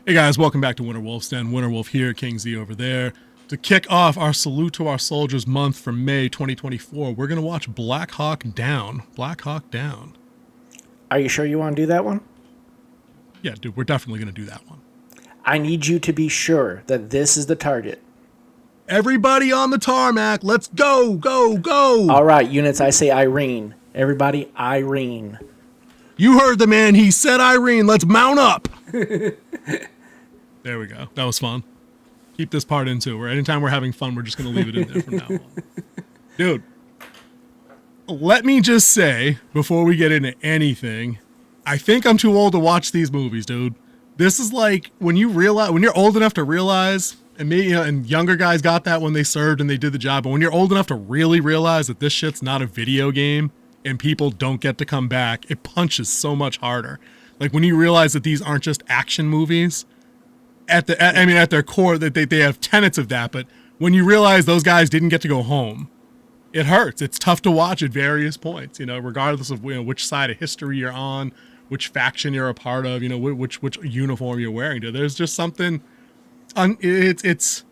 Hey guys, welcome back to Winter Wolf's Den. Winter Wolf here, King Z over there. To kick off our Salute to Our Soldiers month for May 2024, we're going to watch Black Hawk Down. Black Hawk Down. Are you sure you want to do that one? Yeah, dude, we're definitely going to do that one. I need you to be sure that this is the target. Everybody on the tarmac, let's go, go, go. All right, units, I say Irene. Everybody, Irene. You heard the man, he said Irene, let's mount up. There we go. That was fun. Keep this part in too. Anytime we're having fun, we're just going to leave it in there from now on. Dude, let me just say, before we get into anything, I think I'm too old to watch these movies, dude. This is like when you're old enough to realize, and me, and younger guys got that when they served and they did the job, but when you're old enough to really realize that this shit's not a video game and people don't get to come back, it punches so much harder. Like when you realize that these aren't just action movies, at their core, that they have tenets of that, but when you realize those guys didn't get to go home, it hurts. It's tough to watch at various points, regardless of which side of history you're on, which faction you're a part of, which uniform you're wearing. There's just something, it's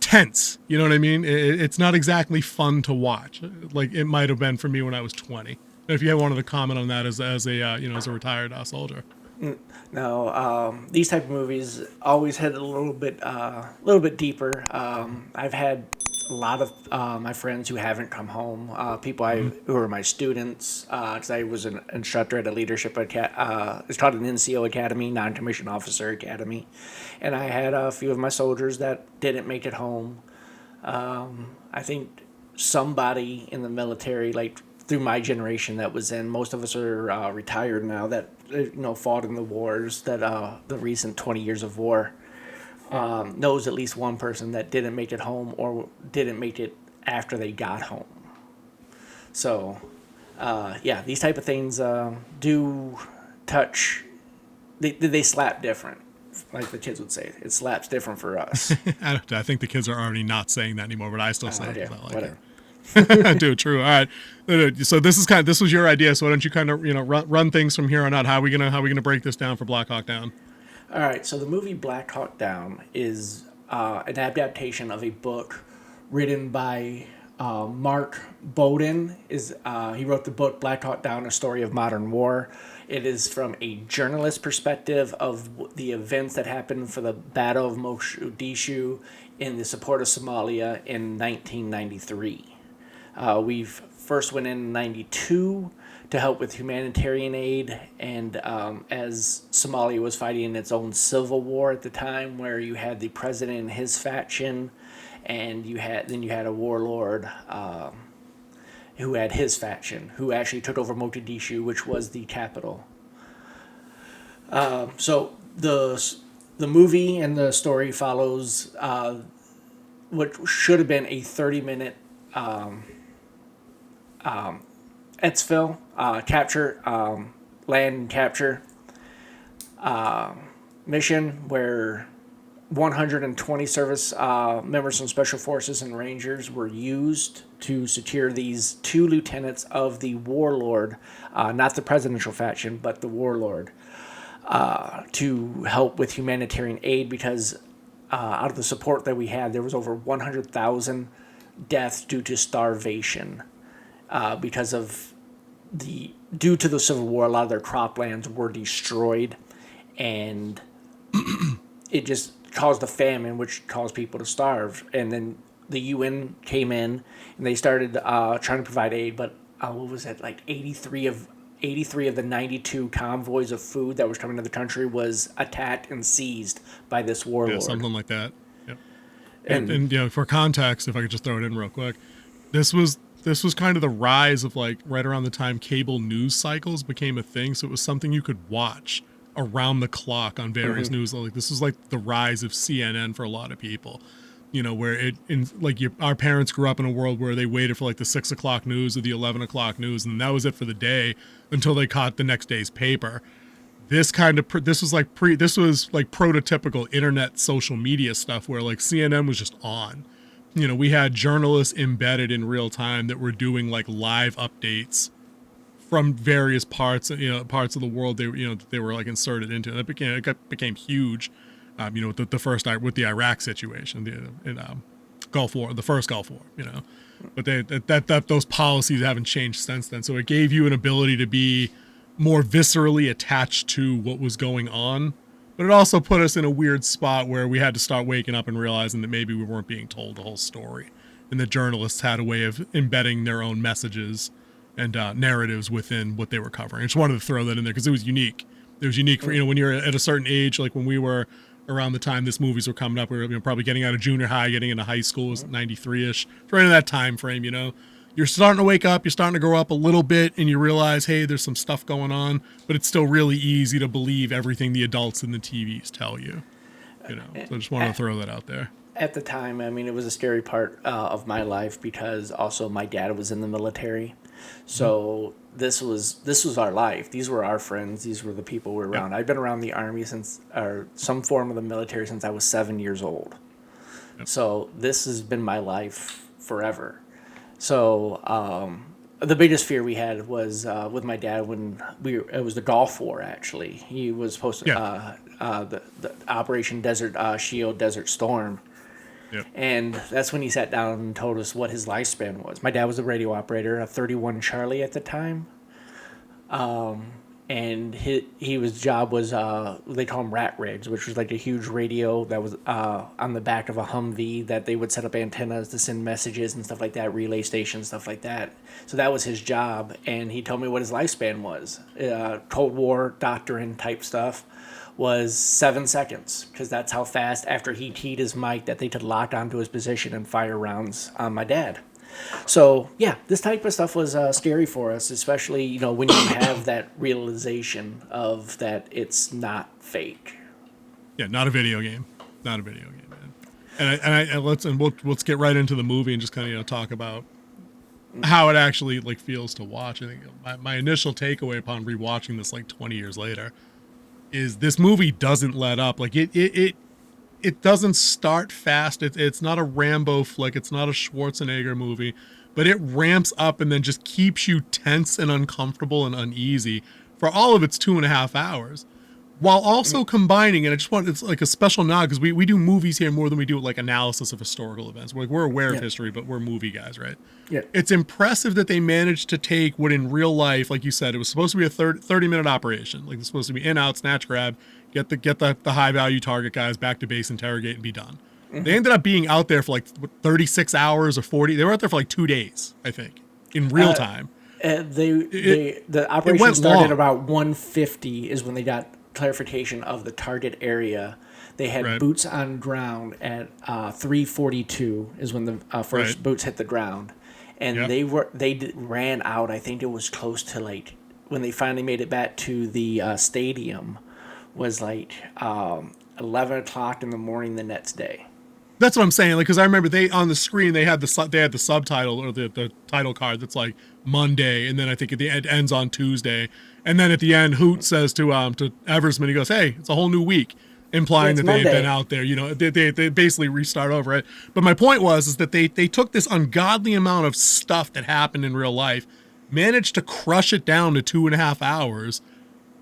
tense. You know what I mean? It's not exactly fun to watch, like it might have been for me when I was 20. If you wanted to comment on that as a retired soldier. No, these type of movies always hit a little bit deeper. I've had a lot of my friends who haven't come home, people who are my students, because I was an instructor at a leadership it's called an NCO Academy, Non-Commissioned Officer Academy, and I had a few of my soldiers that didn't make it home. I think somebody in the military, like through my generation that was in, most of us are retired now, that fought in the wars, that the recent 20 years of war, knows at least one person that didn't make it home or didn't make it after they got home. So these type of things do touch, they slap different, like the kids would say. It slaps different for us. I think the kids are already not saying that anymore, but I still say it. Yeah, I like whatever. it. Dude, true. All right. So this was your idea. So why don't you kind of run things from here on out? How are we gonna break this down for Black Hawk Down? All right. So the movie Black Hawk Down is an adaptation of a book written by Mark Bowden. He wrote the book Black Hawk Down: A Story of Modern War. It is from a journalist perspective of the events that happened for the Battle of Mogadishu in the support of Somalia in 1993. We first went in 92 to help with humanitarian aid, and as Somalia was fighting its own civil war at the time, where you had the president and his faction, and you had a warlord who had his faction, who actually took over Mogadishu, which was the capital. So the movie and the story follows what should have been a 30-minute Etzville capture, land capture mission, where 120 service members from Special Forces and Rangers were used to secure these two lieutenants of the warlord, not the presidential faction, but the warlord, to help with humanitarian aid, because out of the support that we had, there was over 100,000 deaths due to starvation, due to the Civil War. A lot of their croplands were destroyed, and it just caused a famine, which caused people to starve. And then the UN came in and they started trying to provide aid, but what was it, like 83 of the 92 convoys of food that was coming to the country was attacked and seized by this warlord. Yeah, something like that. Yep. And for context, if I could just throw it in real quick, this was kind of the rise of, like, right around the time cable news cycles became a thing. So it was something you could watch around the clock on various news. Like, this was like the rise of CNN for a lot of people, where our parents grew up in a world where they waited for like the 6 o'clock news or the 11 o'clock news, and that was it for the day until they caught the next day's paper. This was like prototypical internet social media stuff, where like CNN was just on. We had journalists embedded in real time that were doing like live updates from various parts of the world they were like inserted into. And it became huge with the first with the Iraq situation, in Gulf War, the first Gulf War, but that those policies haven't changed since then. So it gave you an ability to be more viscerally attached to what was going on, but it also put us in a weird spot where we had to start waking up and realizing that maybe we weren't being told the whole story, and the journalists had a way of embedding their own messages and narratives within what they were covering. I just wanted to throw that in there because it was unique. It was unique for, when you're at a certain age, like when we were around the time this movies were coming up, we were probably getting out of junior high, getting into high school, was 93-ish, right in that time frame, You're starting to wake up, you're starting to grow up a little bit, and you realize, hey, there's some stuff going on, but it's still really easy to believe everything the adults in the TVs tell you. So I just wanted to throw that out there. At the time, I mean, it was a scary part of my life because also my dad was in the military. So this was our life. These were our friends. These were the people we were around. Yep. I've been around the Army or some form of the military since I was 7 years old. Yep. So this has been my life forever. So the biggest fear we had was with my dad when it was the Gulf War, actually. He was supposed to, the Operation Desert Shield, Desert Storm. Yep. And that's when he sat down and told us what his lifespan was. My dad was a radio operator, a 31 Charlie at the time. And his job was, they call them rat rigs, which was like a huge radio that was on the back of a Humvee that they would set up antennas to send messages and stuff like that, relay stations, stuff like that. So that was his job. And he told me what his lifespan was. Cold War doctrine type stuff was 7 seconds, because that's how fast, after he keyed his mic, that they could lock onto his position and fire rounds on my dad. So, yeah, this type of stuff was scary for us, especially, when you have that realization of that it's not fake. Yeah, not a video game. Not a video game, man. And let's get right into the movie and just kind of talk about how it actually feels to watch. I think my initial takeaway upon rewatching this 20 years later is this movie doesn't let up. It doesn't start fast. It's not a Rambo flick. It's not a Schwarzenegger movie, but it ramps up and then just keeps you tense and uncomfortable and uneasy for all of its 2.5 hours, while also combining. And it's like a special nod because we do movies here more than we do analysis of historical events. We're aware of history, but we're movie guys, right? Yeah. It's impressive that they managed to take what in real life, like you said, it was supposed to be a 30-minute operation. It's supposed to be in, out, snatch, grab, get the high value target guys back to base, interrogate, and be done. Mm-hmm. They ended up being out there for 36 hours or 40. They were out there for 2 days, I think, in real time. The operation started about 1:50 is when they got clarification of the target area. They had boots on ground at 3:42 is when the first boots hit the ground, and they ran out. I think it was close to when they finally made it back to the stadium was 11 o'clock in the morning the next day. That's what I'm saying. Because I remember on the screen they had the subtitle or the title card that's Monday, and then I think at the end ends on Tuesday, and then at the end Hoot says to Eversman, he goes, "Hey, it's a whole new week," implying that they've been out there. They basically restart over it. But my point is that they took this ungodly amount of stuff that happened in real life, managed to crush it down to 2.5 hours.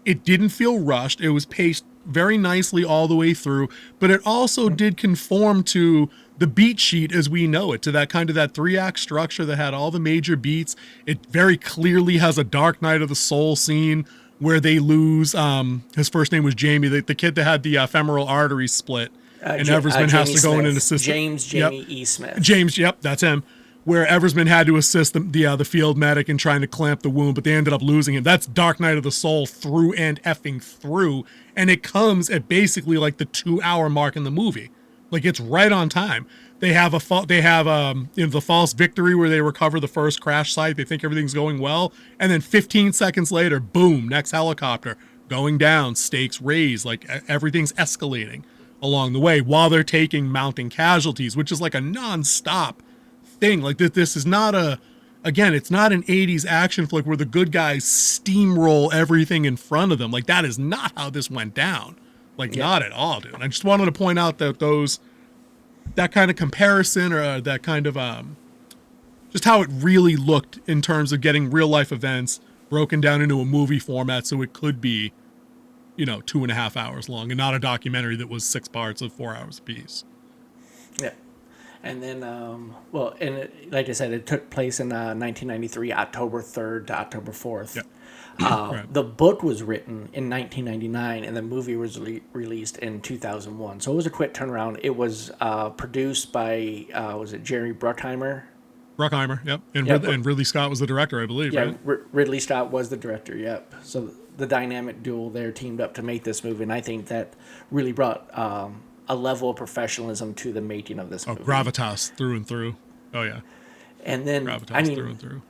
It didn't feel rushed. It was paced very nicely all the way through, but it also did conform to the beat sheet as we know it, to that 3-act structure that had all the major beats. It very clearly has a Dark Night of the Soul scene where they lose, his first name was Jamie, the kid that had the femoral artery split, and Eversman has to go in and assist Jamie E. Smith. James, that's him. Where Eversman had to assist the field medic in trying to clamp the wound, but they ended up losing him. That's Dark Night of the Soul through and effing through, and it comes at basically the 2-hour mark in the movie. It's right on time. They have the false victory where they recover the first crash site. They think everything's going well, and then 15 seconds later, boom, next helicopter going down, stakes raised, everything's escalating along the way while they're taking mounting casualties, which is a nonstop thing. This is not it's not an 80s action flick where the good guys steamroll everything in front of them. That is not how this went down. Not at all, dude. I just wanted to point out that that kind of comparison or that kind of just how it really looked in terms of getting real life events broken down into a movie format so it could be 2.5 hours long, and not a documentary that was 6 parts of 4 hours apiece. Yeah. And then, like I said, it took place in 1993, October 3rd to October 4th. Yeah. Right. The book was written in 1999, and the movie was released in 2001. So it was a quick turnaround. It was produced by, was it Jerry Bruckheimer? Bruckheimer, yep. Yeah, And Ridley Scott was the director, I believe, Yeah, right? Ridley Scott was the director, yep. So the dynamic duo there teamed up to make this movie, and I think that really brought a level of professionalism to the making of this movie. Gravitas through and through. Oh, yeah. And then, Gravitas through and through.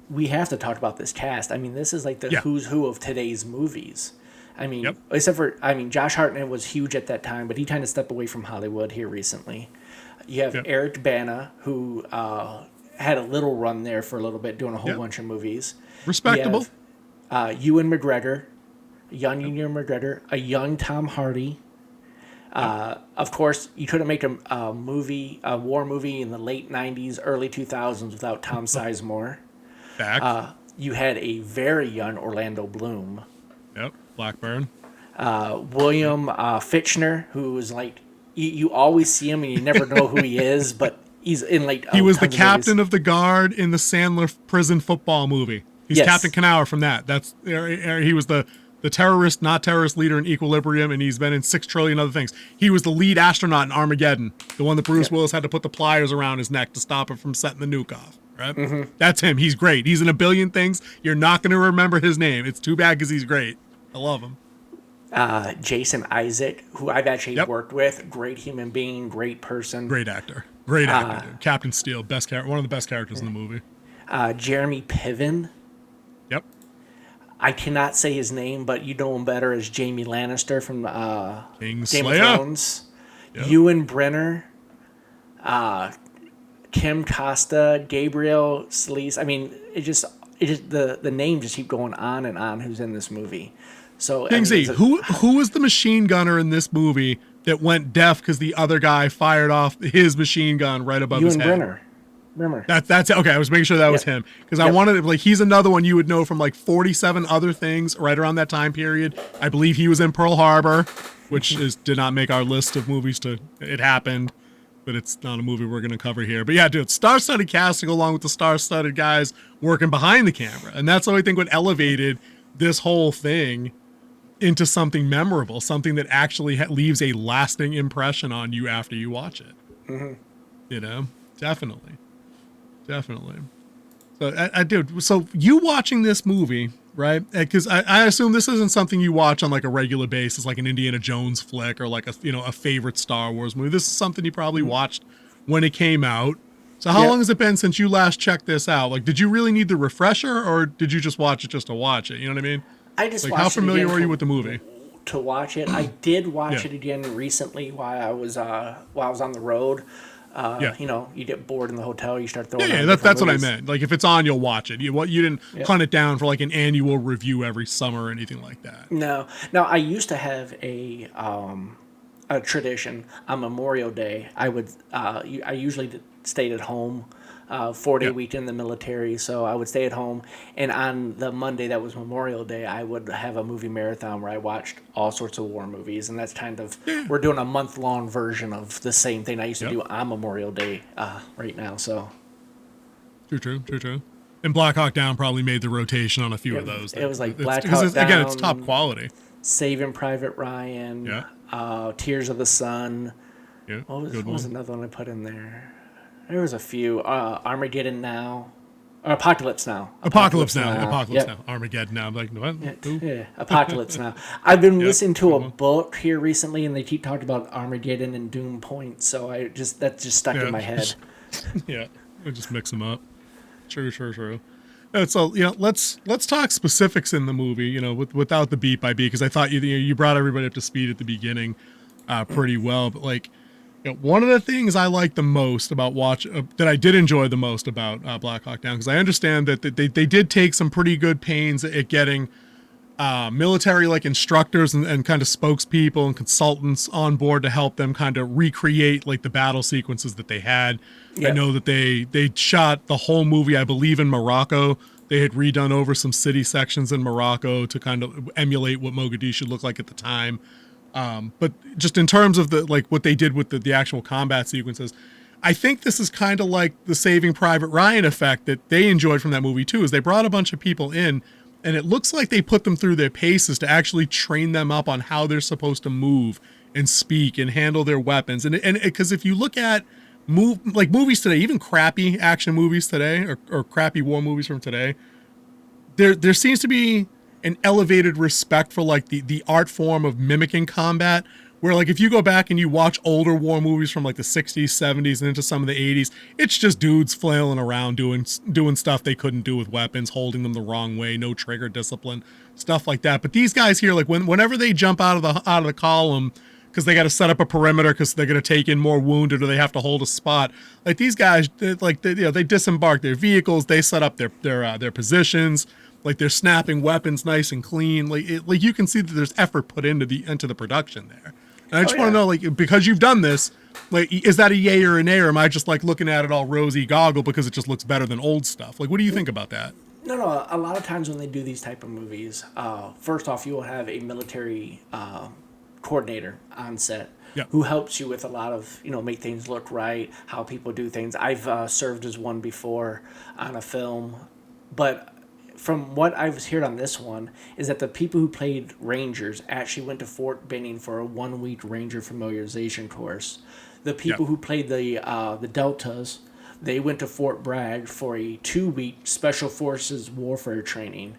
We have to talk about this cast. I mean, this is like the who's who of today's movies. I mean, except for, Josh Hartnett was huge at that time, but he kind of stepped away from Hollywood here recently. You have Eric Bana, who had a little run there for a little bit, doing a whole bunch of movies. Respectable. You have, Ewan McGregor, young Ewan McGregor, a young Tom Hardy. Of course, you couldn't make a war movie in the late 90s, early 2000s without Tom Sizemore. Back. You had a very young Orlando Bloom. Yep, Blackburn. William Fichtner, who was like, you always see him and you never know who he is, but he's in like... He was the captain of the guard in the Sandler prison football movie. He's Captain Canower from that. He was the terrorist, not terrorist leader in Equilibrium, and he's been in 6 trillion other things. He was the lead astronaut in Armageddon, the one that Bruce Willis had to put the pliers around his neck to stop it from setting the nuke off. Right? Mm-hmm. That's him. He's great. He's in a billion things. You're not going to remember his name. It's too bad because he's great. I love him. Jason Isaac, who I've actually worked with. Great human being, great person. Great actor. Great actor. Dude. Captain Steele, one of the best characters in the movie. Jeremy Piven. Yep. I cannot say his name, but you know him better as Jaime Lannister from Game of Thrones. Yep. Ewan Brenner. Kim Costa, Gabriel Solis. I mean, it just the names just keep going on and on. Who's in this movie? So Kingsy, who was the machine gunner in this movie that went deaf because the other guy fired off his machine gun right above his head? Ewan Brenner. Remember? That's okay. I was making sure that was him because I wanted to, he's another one you would know from like 47 other things right around that time period. I believe he was in Pearl Harbor, which did not make our list of movies. It happened. But it's not a movie we're going to cover here. But yeah, dude, star-studded casting along with the star-studded guys working behind the camera. And that's what I think what elevated this whole thing into something memorable, something that actually leaves a lasting impression on you after you watch it. Mm-hmm. Definitely. So you watching this movie, right? Because I assume this isn't something you watch on like a regular basis, like an Indiana Jones flick or like a favorite Star Wars movie. This is something you probably watched when it came out. So how long has it been since you last checked this out? Like, did you really need the refresher, or did you just watch it just to watch it? You know what I mean? I just how familiar were you with the movie? To watch it, I did watch it again recently while I was on the road. You get bored in the hotel, you start throwing. Yeah, that's what I meant. Like if it's on, you'll watch it. You didn't hunt it down for like an annual review every summer or anything like that. No. I used to have a tradition on Memorial Day. I usually stayed at home. 4-day weekend in the military, so I would stay at home, and on the Monday that was Memorial Day, I would have a movie marathon where I watched all sorts of war movies, and that's kind of we're doing a month-long version of the same thing I used to do on Memorial Day right now. So true. And Black Hawk Down probably made the rotation on a few of those. It was like Black Hawk Down. Again, it's top quality. Saving Private Ryan. Tears of the Sun. Yeah. What was another one I put in there? There was a few. Armageddon Now. Or Apocalypse Now. Apocalypse Now. Armageddon Now. I'm like, what? Yeah. Apocalypse Now. I've been listening to a book here recently, and they keep talking about Armageddon and Doom Point, so that just stuck in my head. Yeah. We just mix them up. True. So let's talk specifics in the movie. Without the beat by beat, because I thought you brought everybody up to speed at the beginning, pretty well. But one of the things I like the most about that I did enjoy the most about Black Hawk Down, because I understand that they did take some pretty good pains at getting military instructors and kind of spokespeople and consultants on board to help them kind of recreate the battle sequences that they had. Yep. I know that they shot the whole movie, I believe, in Morocco. They had redone over some city sections in Morocco to kind of emulate what Mogadishu looked like at the time. But just in terms of the like what they did with the actual combat sequences, I think this is kind of like the Saving Private Ryan effect that they enjoyed from that movie too. Is they brought a bunch of people in, and it looks like they put them through their paces to actually train them up on how they're supposed to move and speak and handle their weapons. And because if you look at movies today, even crappy action movies today or crappy war movies from today, there seems to be an elevated respect for like the art form of mimicking combat, where like if you go back and you watch older war movies from like the 60s, 70s, and into some of the 80s, it's just dudes flailing around doing stuff they couldn't do with weapons, holding them the wrong way, no trigger discipline, stuff like that. But these guys here, like whenever they jump out of the column because they got to set up a perimeter because they're going to take in more wounded or they have to hold a spot. Like these guys, they disembark their vehicles, they set up their positions, like they're snapping weapons nice and clean. Like you can see that there's effort put into the production there. And I just want to know, like, because you've done this, like, is that a yay or a nay, or am I just like looking at it all rosy goggle because it just looks better than old stuff? Like, what do you think about that? No. A lot of times when they do these type of movies, first off, you will have a military coordinator on set who helps you with a lot of, make things look right, how people do things. I've served as one before on a film, but from what I've heard on this one is that the people who played Rangers actually went to Fort Benning for a 1-week Ranger familiarization course. The people who played the Deltas, they went to Fort Bragg for a 2-week Special Forces warfare training,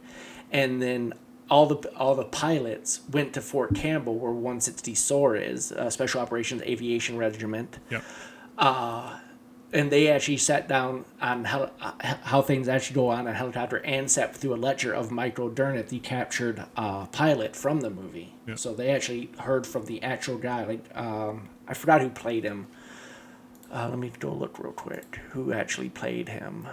and then all the pilots went to Fort Campbell, where 160 SOAR is, Special Operations Aviation Regiment. Yep. And they actually sat down on how things actually go on a helicopter and sat through a lecture of Mike O'Durnett, the captured pilot from the movie. Yep. So they actually heard from the actual guy. Like I forgot who played him. Let me go look real quick. Who actually played him?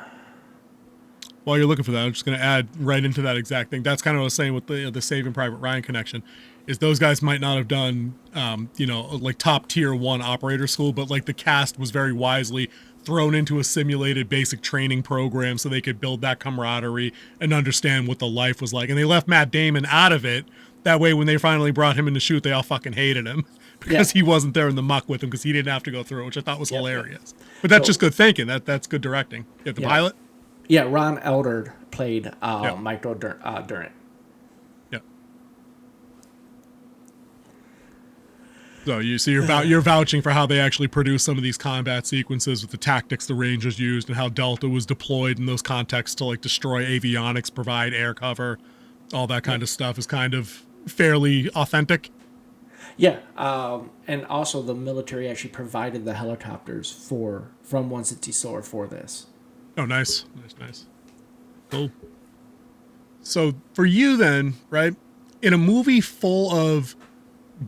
While you're looking for that, I'm just going to add right into that exact thing. That's kind of what I was saying with the Saving Private Ryan connection, is those guys might not have done, like top tier 1 operator school, but like the cast was very wisely thrown into a simulated basic training program so they could build that camaraderie and understand what the life was like. And they left Matt Damon out of it. That way, when they finally brought him in to shoot, they all fucking hated him because he wasn't there in the muck with them because he didn't have to go through it, which I thought was hilarious. But that's just good thinking. That's good directing. You have the pilot? Yeah, Ron Eldard played Mike O'Durnett. Yeah. So you're vouching for how they actually produced some of these combat sequences with the tactics the Rangers used and how Delta was deployed in those contexts to like destroy avionics, provide air cover, all that kind of stuff is kind of fairly authentic. Yeah, and also the military actually provided the helicopters from 160 SOAR for this. Oh, nice. Cool. So for you then, right, in a movie full of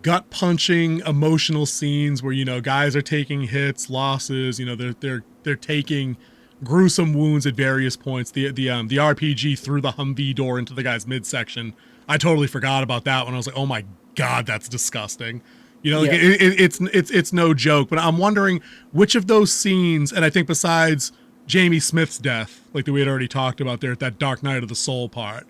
gut-punching emotional scenes where, guys are taking hits, losses, they're taking gruesome wounds at various points. The RPG threw the Humvee door into the guy's midsection. I totally forgot about that when I was like, oh my God, that's disgusting. It's no joke, but I'm wondering which of those scenes, and I think besides Jamie Smith's death, like we had already talked about there at that Dark Night of the Soul part,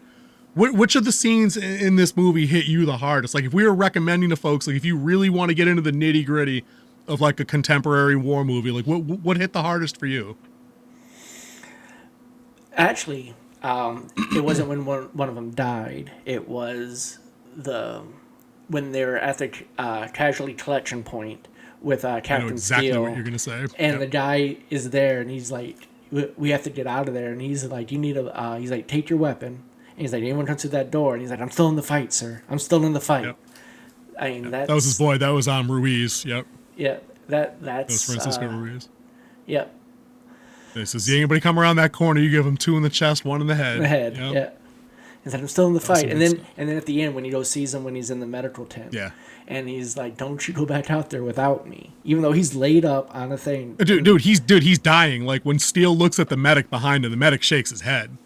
which of the scenes in this movie hit you the hardest? Like if we were recommending to folks, like if you really want to get into the nitty gritty of like a contemporary war movie, like what hit the hardest for you? Actually, it wasn't when one of them died. It was when they were at the casualty collection point with Captain I know exactly Steele. What you're gonna say. And the guy is there, and he's like, "We have to get out of there." And he's like, "You need a." He's like, "Take your weapon." And he's like, "Anyone comes through that door?" And he's like, "I'm still in the fight, sir. I'm still in the fight." Yep. I mean, that was his boy. That was Ruiz. Yep. Yeah, that's. That was Francisco Ruiz. Yep. He says, anybody come around that corner, you give him 2 in the chest, 1 in the head. Yep. Yeah. He's like, I'm still in the fight. And then at the end, when he goes sees him when he's in the medical tent. Yeah. And he's like, don't you go back out there without me. Even though he's laid up on a thing. Dude, he's dying. Like when Steele looks at the medic behind him, the medic shakes his head.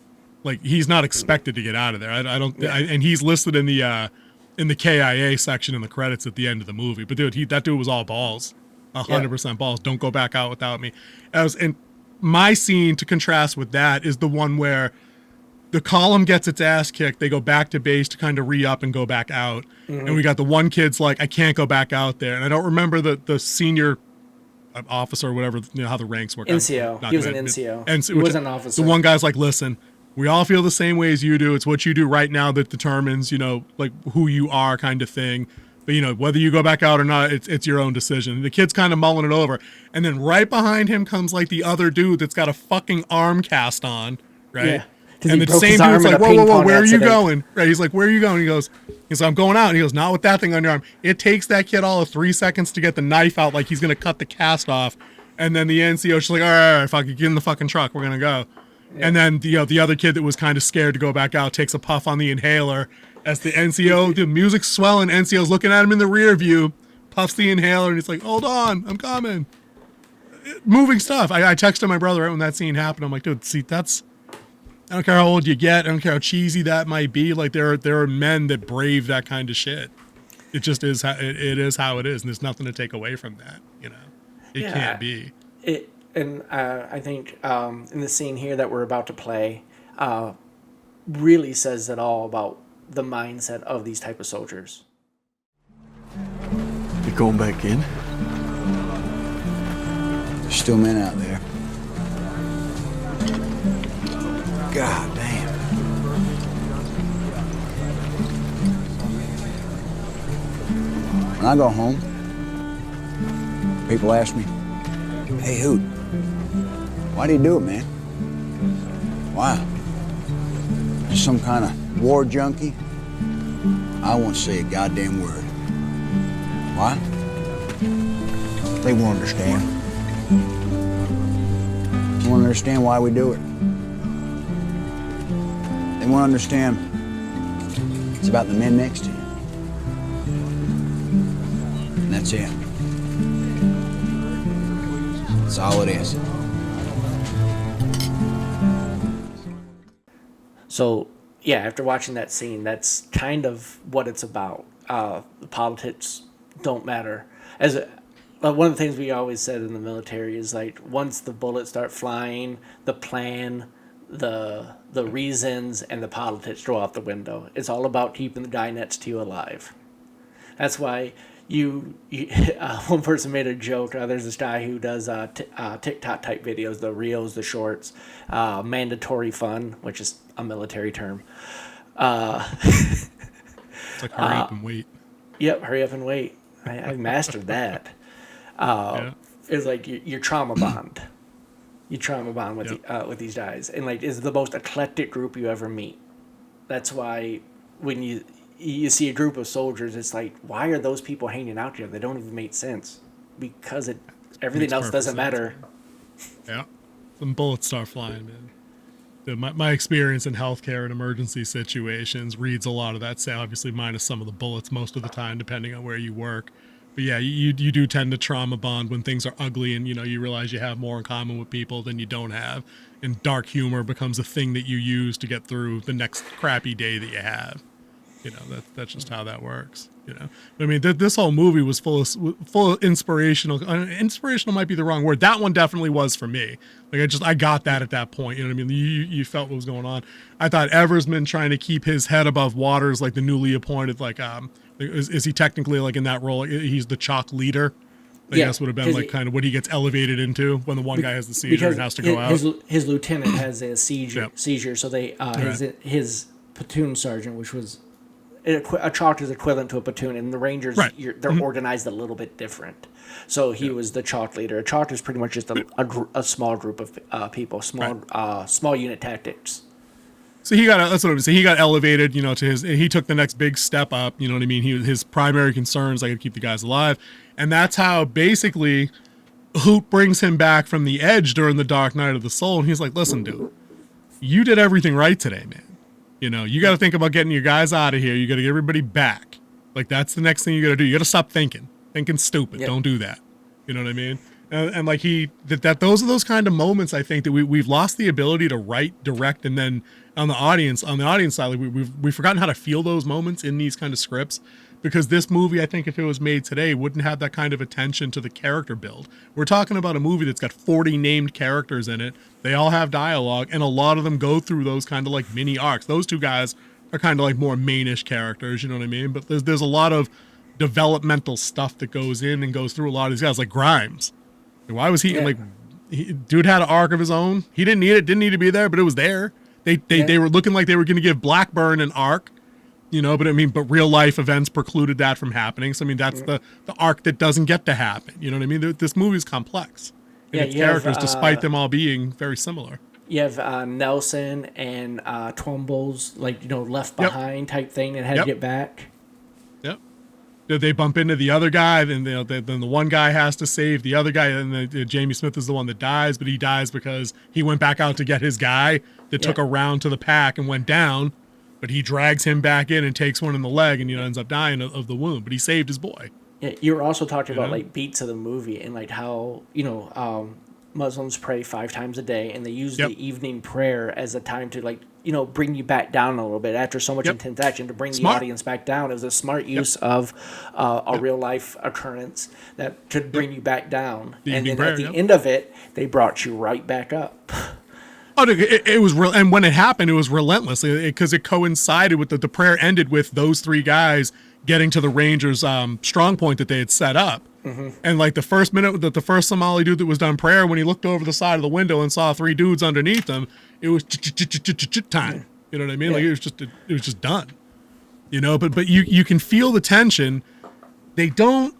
Like he's not expected to get out of there. And he's listed in the KIA section in the credits at the end of the movie. But dude, that dude was all balls. 100% balls. Don't go back out without me. And my scene to contrast with that is the one where the column gets its ass kicked. They go back to base to kind of re-up and go back out. And we got the one kid's like, I can't go back out there. And I don't remember the senior officer or whatever, how the ranks work. NCO. He was an NCO. He wasn't an officer. The one guy's like, listen, we all feel the same way as you do. It's what you do right now that determines, like who you are kind of thing. But, whether you go back out or not, it's your own decision. And the kid's kind of mulling it over. And then right behind him comes like the other dude that's got a fucking arm cast on, right? Yeah. And the same dude's like, whoa, where are you going? Right? He's like, where are you going? He's like, I'm going out. And he goes, not with that thing on your arm. It takes that kid all of 3 seconds to get the knife out, like he's going to cut the cast off. And then the NCO's just like, all right, fuck, get in the fucking truck. We're going to go. Yeah. And then the other kid that was kind of scared to go back out takes a puff on the inhaler as the NCO, the music's swelling. NCO's looking at him in the rear view, puffs the inhaler, and he's like, hold on, I'm coming. Moving stuff. I texted my brother right when that scene happened. I'm like, dude, see, I don't care how old you get. I don't care how cheesy that might be. Like there are men that brave that kind of shit. It just is. It is how it is, and there's nothing to take away from that. It can't be. I think in the scene here that we're about to play, really says it all about the mindset of these type of soldiers. You going back in? There's still men out there. God damn. When I go home, people ask me, hey, Hoot, why do you do it, man? Why? You some kind of war junkie? I won't say a goddamn word. Why? They won't understand. They won't understand why we do it. They won't understand it's about the men next to you. And that's it. That's all it is. So, yeah, after watching that scene, that's kind of what it's about. The politics don't matter. One of the things we always said in the military is like once the bullets start flying, the plan, the reasons, and the politics throw out the window. It's all about keeping the guy next to you alive. That's why one person made a joke. There's this guy who does TikTok type videos, the reels, the shorts, mandatory fun, which is a military term. It's like hurry up and wait. Yep, hurry up and wait. I mastered that. Yeah. It's like your trauma bond. You trauma bond with these guys, and like is the most eclectic group you ever meet. That's why when you see a group of soldiers, it's like, why are those people hanging out here? They don't even make sense because everything else doesn't matter. Yeah, some bullets start flying, man. My experience in healthcare and emergency situations reads a lot of that, say obviously minus some of the bullets most of the time, depending on where you work. But yeah, you do tend to trauma bond when things are ugly and, you realize you have more in common with people than you don't have. And dark humor becomes a thing that you use to get through the next crappy day that you have. That's just how that works. I mean, this whole movie was full of inspirational. Inspirational might be the wrong word. That one definitely was for me. Like I got that at that point. You know what I mean? You felt what was going on. I thought Eversman trying to keep his head above water is like the newly appointed. Like, is he technically like in that role? He's the chalk leader. I guess would have been like kind of what he gets elevated into when the one guy has the seizure and has to go out. His lieutenant has a seizure, so they his platoon sergeant, which was. A chalk is equivalent to a platoon, and the Rangers, they're organized a little bit different. So he was the chalk leader. A chalk is pretty much just a small group of people, small unit tactics. So that's what I was saying. He got elevated, he took the next big step up. You know what I mean? His primary concern is I got to keep the guys alive, and that's how basically Hoot brings him back from the edge during the Dark Night of the Soul, and he's like, "Listen, dude, you did everything right today, man. You got to think about getting your guys out of here. You got to get everybody back. Like, that's the next thing you got to do. You got to stop thinking stupid. Yep. Don't do that. You know what I mean? And like those are those kind of moments. I think that we've lost the ability to write, direct, and then on the audience side, like we've forgotten how to feel those moments in these kind of scripts because this movie, I think if it was made today, wouldn't have that kind of attention to the character build. We're talking about a movie that's got 40 named characters in it. They all have dialogue, and a lot of them go through those kind of like mini arcs. Those two guys are kind of like more mainish characters, you know what I mean? But there's a lot of developmental stuff that goes in and goes through a lot of these guys, like Grimes. Why was he dude had an arc of his own. He didn't need it, didn't need to be there, but it was there. They were looking like they were going to give Blackburn an arc, you know, but real life events precluded that from happening. So, I mean, that's the arc that doesn't get to happen. You know what I mean? This movie is complex in its characters, despite them all being very similar. You have Nelson and Trumbull's, like, you know, left behind type thing and had to get back. Yep. They bump into the other guy, then the one guy has to save the other guy, and Jamie Smith is the one that dies, but he dies because he went back out to get his guy that took a round to the pack and went down, but he drags him back in and takes one in the leg and, you know, ends up dying of the wound, but he saved his boy. Yeah, you were also talking about like beats of the movie and like how, you know, Muslims pray 5 times a day, and they use the evening prayer as a time to, like, you know, bring you back down a little bit after so much intense action, to bring the audience back down. It was a smart use of a real life occurrence that could bring you back down. And then prayer, at the end of it, they brought you right back up. Oh, it was real, and when it happened, it was relentless because it coincided with the prayer ended with those 3 guys getting to the Rangers' strong point that they had set up. Mm-hmm. And like the first minute that the first Somali dude that was done prayer, when he looked over the side of the window and saw 3 dudes underneath him, it was time. You know what I mean? Like it was just done. You know, but you can feel the tension. They don't.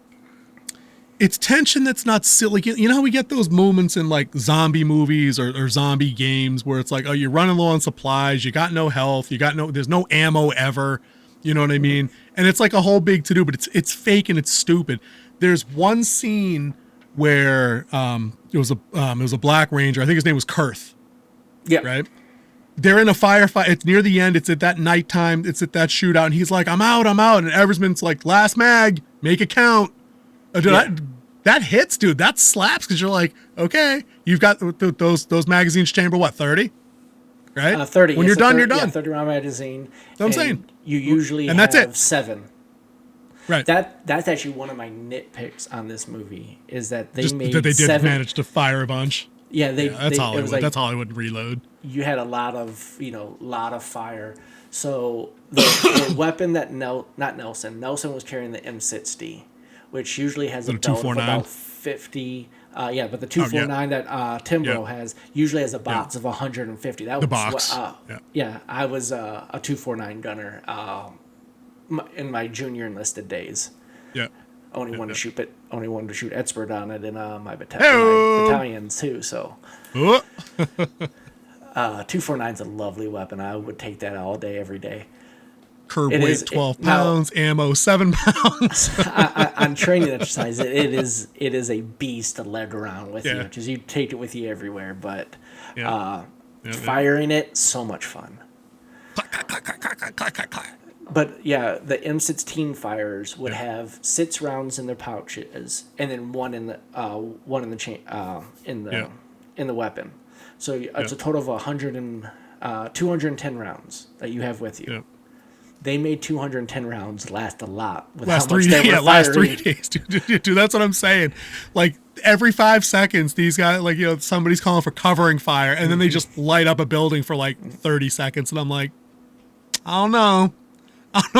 It's tension that's not silly. You know how we get those moments in like zombie movies or zombie games where it's like, oh, you're running low on supplies, you got no health, there's no ammo ever. You know what I mean? And it's like a whole big to do, but it's fake and it's stupid. There's one scene where it was a Black Ranger. I think his name was Kurth. Yeah. Right. They're in a firefight. It's near the end. It's at that nighttime. It's at that shootout, and he's like, "I'm out." And Eversman's like, "Last mag, make it count." That hits, dude. That slaps because you're like, okay, you've got those magazines chamber what 30, right? 30. When you're done, you're done. Yeah, 30 round magazine. That's what I'm saying. You usually and have that's it. 7. Right. That's actually one of my nitpicks on this movie is that they made that they did 7. Manage to fire a bunch. Yeah, that's Hollywood. It was like, that's Hollywood reload. You had a lot of fire. So the weapon that Nelson was carrying, the M60, which usually has a belt of about 50. But the 249 that Timbro has usually has a box of 150. That was box. I was a 249 gunner in my junior enlisted days. Yeah. Only wanted to shoot expert on it in my battalions too. So, 249's a lovely weapon. I would take that all day, every day. Curb weight 12 pounds, ammo 7 pounds. On training exercise, it is a beast to lug around with you because you take it with you everywhere. But firing it, so much fun. But yeah, the M16 firers would have 6 rounds in their pouches and then one in the weapon. So it's a total of 210 rounds that you have with you. Yeah. They made 210 rounds last a lot. Last 3 days, dude. That's what I'm saying. Like every 5 seconds, these guys, like, you know, somebody's calling for covering fire, and then they just light up a building for like 30 seconds, and I'm like, I don't know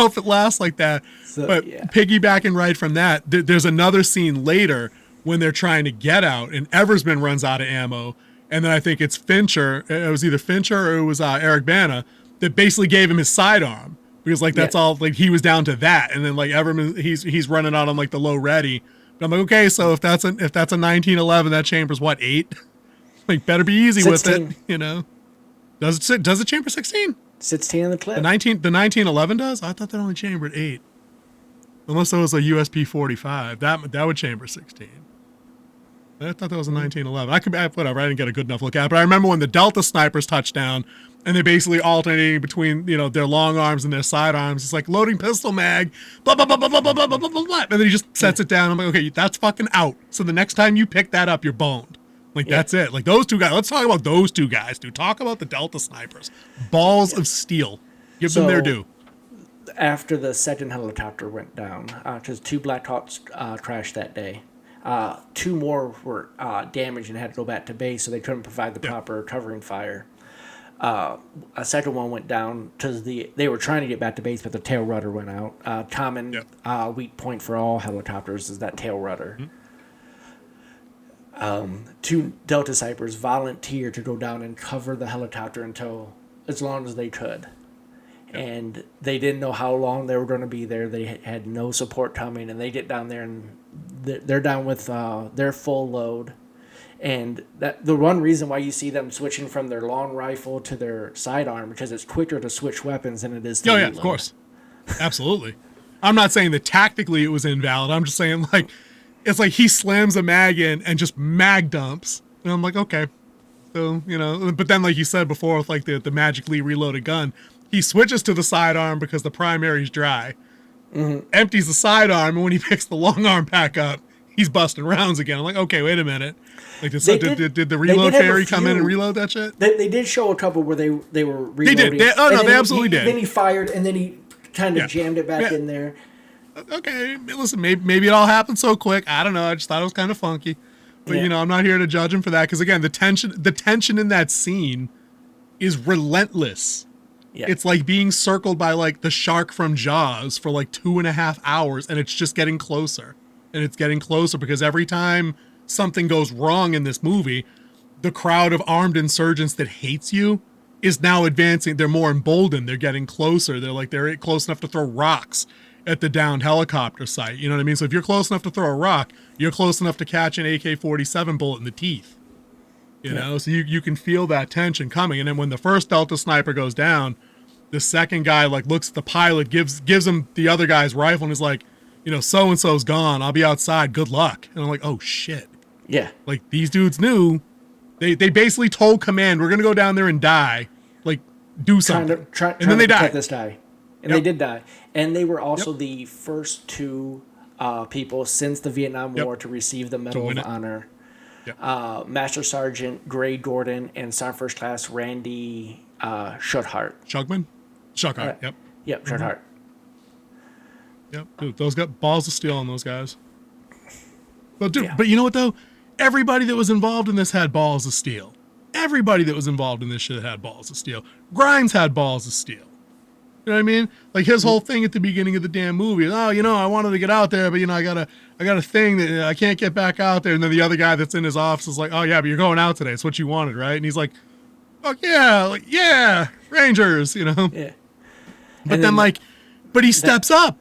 if it lasts like that. So, but piggybacking right from that, there's another scene later when they're trying to get out, and Eversman runs out of ammo, and then I think it's Fincher. It was either Fincher or it was Eric Bana that basically gave him his sidearm. Because like that's all, like he was down to that, and then like Everman he's running out on like the low ready. But I'm like, okay, so if that's a 1911, that chamber's what, 8? Like better be easy 16. With it, you know. Does it chamber 16? 16 in the clip. The 1911 does? I thought that only chambered 8. Unless it was a USP 45, that would chamber 16. I thought that was a 1911. Whatever. I didn't get a good enough look at it, but I remember when the Delta snipers touched down. And they're basically alternating between, you know, their long arms and their side arms. It's like loading pistol mag, blah, blah, blah, blah, blah, blah, blah, blah, blah, blah. And then he just sets it down. I'm like, okay, that's fucking out. So the next time you pick that up, you're boned. Like, that's it. Like, those 2 guys. Let's talk about those 2 guys, dude. Talk about the Delta snipers. Balls of steel. Give them their due. after the second helicopter went down, because 2 Black Hawks crashed that day. 2 more were damaged and had to go back to base, so they couldn't provide the proper covering fire. A second one went down because they were trying to get back to base, but the tail rudder went out. Common weak point for all helicopters is that tail rudder. 2 Delta Snipers volunteered to go down and cover the helicopter until as long as they could. And they didn't know how long they were going to be there. They had no support coming, and they get down there and they're down with their full load. And that the one reason why you see them switching from their long rifle to their sidearm, because it's quicker to switch weapons than it is to reload. Of course. Absolutely. I'm not saying that tactically it was invalid. I'm just saying, like, it's like he slams a mag in and just mag dumps. And I'm like, okay. So, but then like you said before with like the magically reloaded gun, he switches to the sidearm because the primary's dry. Empties the sidearm, and when he picks the long arm back up, he's busting rounds again. I'm like, okay, wait a minute. Like, did the reload fairy come in and reload that shit? They did show a couple where they were reloading. They did. They absolutely did. Then he fired, and then he kind of jammed it back in there. Okay, listen, maybe it all happened so quick. I don't know. I just thought it was kind of funky. But, I'm not here to judge him for that. Because, again, the tension in that scene is relentless. Yeah. It's like being circled by like the shark from Jaws for like 2.5 hours, and it's just getting closer. And it's getting closer because every time something goes wrong in this movie, the crowd of armed insurgents that hates you is now advancing. They're more emboldened. They're getting closer. They're close enough to throw rocks at the downed helicopter site. You know what I mean? So if you're close enough to throw a rock, you're close enough to catch an AK-47 bullet in the teeth. You know, so you can feel that tension coming. And then when the first Delta sniper goes down, the second guy like looks at the pilot, gives him the other guy's rifle, and is like, so-and-so's gone. I'll be outside. Good luck. And I'm like, oh shit. Yeah. Like these dudes knew. They basically told command, we're gonna go down there and die. Like, do something. And then they died. This guy. And they did die. And they were also the first 2 people since the Vietnam War to receive the Medal of Honor. Master Sergeant Gray Gordon and Sergeant First Class Randy Schuthart. Schuthart, yep. Yep, Schuthart. Yep, dude, those got balls of steel on those guys. But dude, but you know what though? Everybody that was involved in this had balls of steel. Everybody that was involved in this shit had balls of steel. Grimes had balls of steel. You know what I mean? Like his whole thing at the beginning of the damn movie. Oh, I wanted to get out there, but I got a thing that I can't get back out there. And then the other guy that's in his office is like, oh yeah, but you're going out today. It's what you wanted, right? And he's like, oh yeah, Rangers, Yeah. But then but he steps up.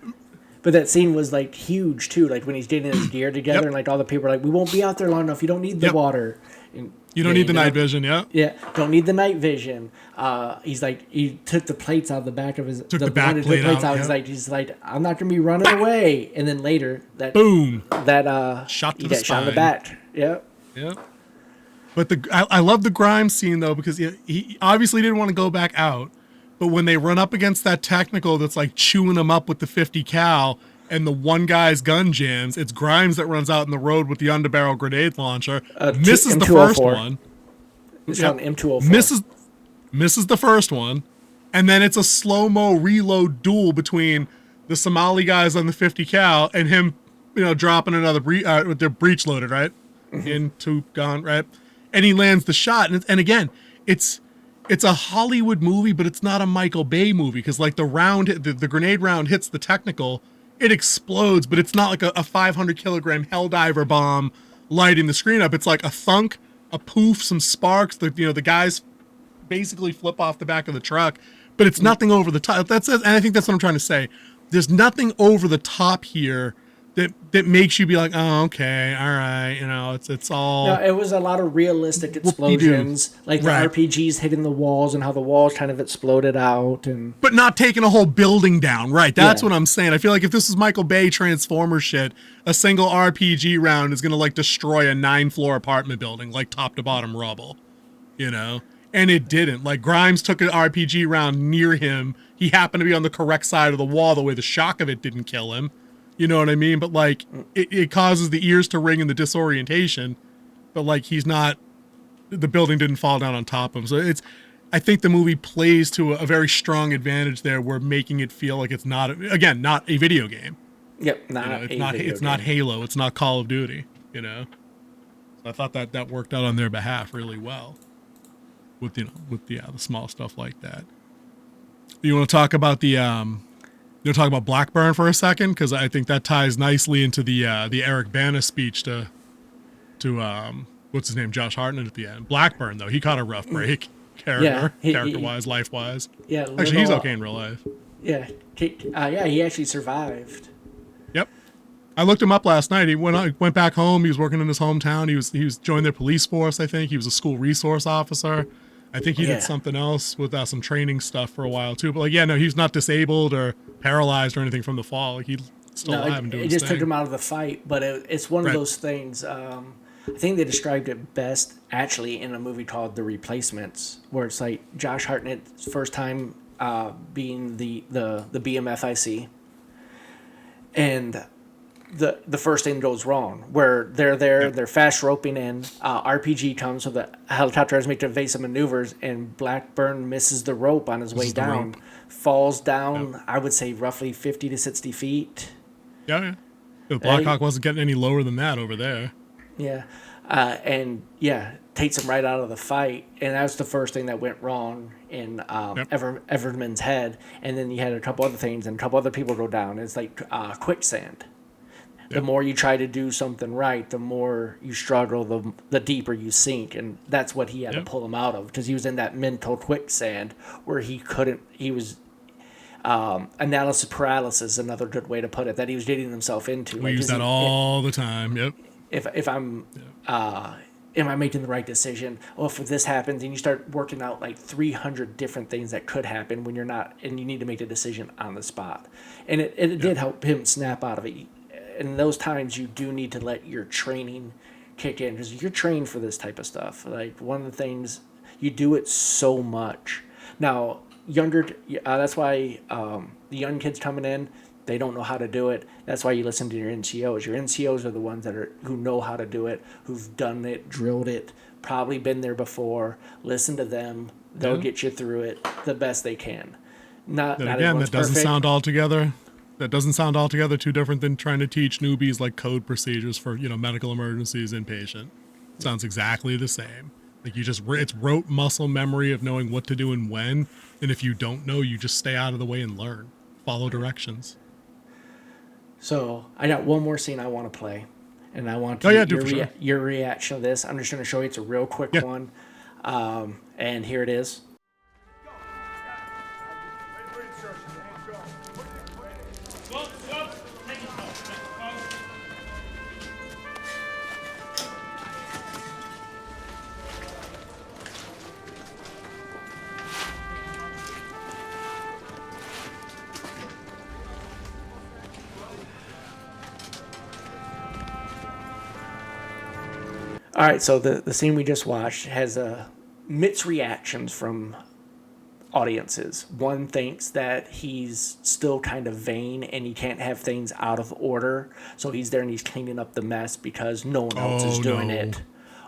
But that scene was like huge too. Like when he's getting his gear together, and like all the people are like, we won't be out there long enough. You don't need the water. And, you don't need the night vision, Yeah, don't need the night vision. He's like, he took the plates out of the back of his. Took the back plate out. He's like, I'm not gonna be running away. And then later, that boom, that shot to the spine. Shot in the back. Yep. But I love the Grimes scene though, because he obviously didn't want to go back out. But when they run up against that technical that's like chewing them up with the 50 cal, and the one guy's gun jams, it's Grimes that runs out in the road with the underbarrel grenade launcher, misses the first one. It's on M204. Misses the first one, and then it's a slow-mo reload duel between the Somali guys on the 50 cal and him, dropping another with their breech loaded, right? Into gone, right? And he lands the shot, and again, it's a Hollywood movie, but it's not a Michael Bay movie, because like the grenade round hits the technical, it explodes, but it's not like a 500 kilogram Helldiver bomb lighting the screen up. It's like a thunk, a poof, some sparks. The guys basically flip off the back of the truck, but it's nothing over the top. And I think that's what I'm trying to say. There's nothing over the top here that makes you be like, oh, okay, all right, it's all. No, it was a lot of realistic explosions, like the RPGs hitting the walls and how the walls kind of exploded out, but not taking a whole building down, right? That's what I'm saying. I feel like if this was Michael Bay Transformer shit, a single RPG round is gonna like destroy a 9-floor apartment building, like top to bottom rubble, And it didn't. Like Grimes took an RPG round near him. He happened to be on the correct side of the wall. The way the shock of it didn't kill him. You know what I mean? But like it causes the ears to ring and the disorientation, but like he's not, the building didn't fall down on top of him. So I think the movie plays to a very strong advantage there. We're making it feel like it's not, again, not a video game. Yep, not it's not Halo. It's not Call of Duty. So I thought that worked out on their behalf really well. With the small stuff like that. You want to talk about Blackburn for a second, because I think that ties nicely into the Eric Bana speech to what's his name, Josh Hartnett at the end. Blackburn, though, he caught a rough break, character-wise, life-wise. Yeah, actually, he's okay in real life. Yeah, he actually survived. Yep, I looked him up last night. He went back home. He was working in his hometown. He was joined their police force. I think he was a school resource officer. I think he did something else with some training stuff for a while too. But he's not disabled or paralyzed or anything from the fall. Like, he's still alive and doing his thing. It just took him out of the fight. But it's one of those things. I think they described it best actually in a movie called The Replacements, where it's like Josh Hartnett's first time being the BMFIC, and the first thing goes wrong, where they're fast roping in, RPG comes, so the helicopter has to make evasive maneuvers, and Blackburn misses the rope on his way down, falls down, I would say roughly 50 to 60 feet. The Blackhawk wasn't getting any lower than that over there. Takes him right out of the fight, and that was the first thing that went wrong in Everman's head. And then you had a couple other things, and a couple other people go down. It's like quicksand. The more you try to do something right, the more you struggle, the deeper you sink. And that's what he had to pull him out of, because he was in that mental quicksand where he was analysis paralysis, another good way to put it, that he was getting himself into. We use that all the time. If I'm, am I making the right decision? Well, if this happens, and you start working out like 300 different things that could happen when you're not, and you need to make a decision on the spot. And it did help him snap out of it. In those times, you do need to let your training kick in, because you're trained for this type of stuff. Like, one of the things, you do it so much. Now, that's why the young kids coming in, they don't know how to do it. That's why you listen to your NCOs. Your NCOs are the ones who know how to do it, who've done it, drilled it, probably been there before. Listen to them. They'll get you through it the best they can. Not everyone's perfect. That doesn't sound altogether too different than trying to teach newbies like code procedures for, medical emergencies, inpatient. Sounds exactly the same. Like, it's rote muscle memory of knowing what to do and when. And if you don't know, you just stay out of the way and learn. Follow directions. So I got one more scene I want to play, and I want your reaction to this. I'm just going to show you. It's a real quick one. And here it is. All right, so the scene we just watched has mixed reactions from audiences. One thinks that he's still kind of vain and he can't have things out of order, so he's there and he's cleaning up the mess because no one else is doing it.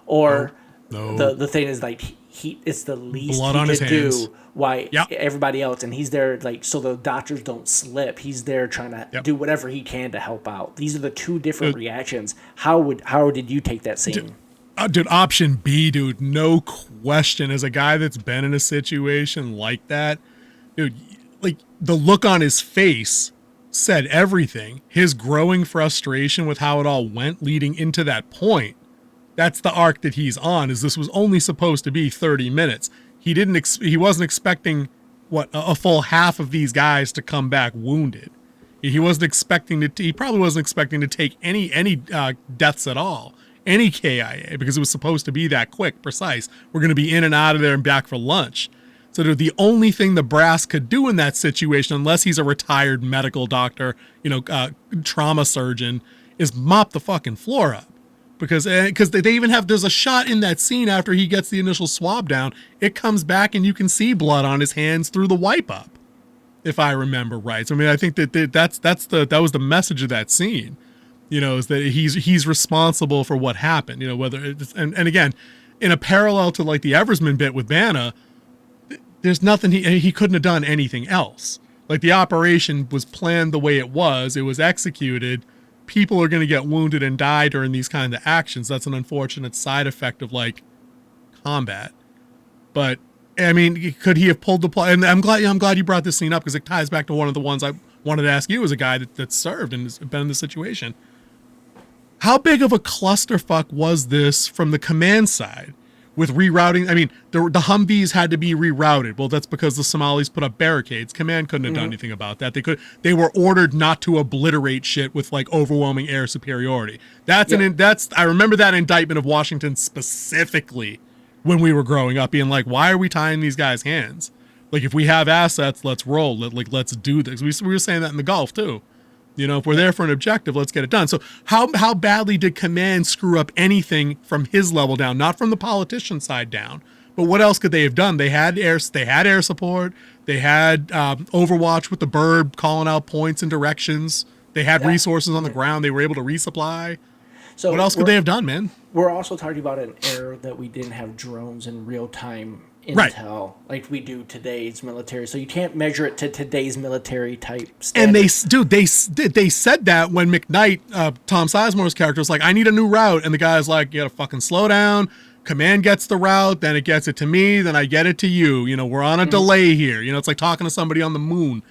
Or the thing is, like, it's the least blood he could do. Why everybody else, and he's there like so the doctors don't slip. He's there trying to do whatever he can to help out. These are the two different reactions. How did you take that scene? Dude, option B, dude, no question. As a guy that's been in a situation like that, dude, like, the look on his face said everything. His growing frustration with how it all went leading into that point. That's the arc that he's on. Is this was only supposed to be 30 minutes. He wasn't expecting a full half of these guys to come back wounded. He wasn't expecting to. He probably wasn't expecting to take any deaths at all. Any KIA, because it was supposed to be that quick, precise. We're going to be in and out of there and back for lunch. So the only thing the brass could do in that situation, unless he's a retired medical doctor, trauma surgeon, is mop the fucking floor up. Because they even there's a shot in that scene after he gets the initial swab down. It comes back and you can see blood on his hands through the wipe up, if I remember right. So, I mean, I think that was the message of that scene. Is that he's responsible for what happened. Whether it's and again, in a parallel to like the Eversman bit with Bana, there's nothing he couldn't have done anything else. Like the operation was planned the way it was executed. People are going to get wounded and die during these kind of actions. That's an unfortunate side effect of like combat. But I mean, could he have pulled the plug? And I'm glad you brought this scene up because it ties back to one of the ones I wanted to ask you as a guy that served and has been in this situation. How big of a clusterfuck was this from the command side with rerouting? I mean, the Humvees had to be rerouted. Well, that's because the Somalis put up barricades. Command couldn't have done anything about that. They were ordered not to obliterate shit with like overwhelming air superiority. I remember that indictment of Washington specifically when we were growing up, being like, why are we tying these guys' hands? Like, if we have assets, let's roll. Let's do this. We were saying that in the Gulf too. You know, if we're there for an objective, let's get it done. So how badly did command screw up anything from his level down, not from the politician side down? But what else could they have done? They had air support. They had Overwatch with the bird calling out points and directions. They had resources on the ground. They were able to resupply. So what else could they have done, man? We're also talking about an era that we didn't have drones in real time intel like we do today's military. So you can't measure it to today's military type standards. And they said that when McKnight, Tom Sizemore's character, was like, I need a new route. And the guy's like, you gotta fucking slow down. Command gets the route, then it gets it to me, then I get it to you. You know, we're on a delay here. You know, it's like talking to somebody on the moon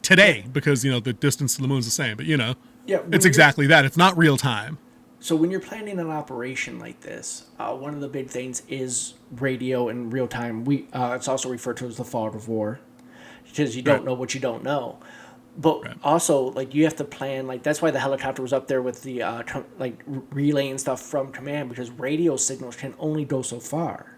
today because, you know, the distance to the moon's the same. But, you know, it's exactly that. It's not real time. So when you're planning an operation like this, one of the big things is radio in real time. It's also referred to as the fog of war, because you don't know what you don't know. But also, like, you have to plan, like, that's why the helicopter was up there with the relaying stuff from command, because radio signals can only go so far.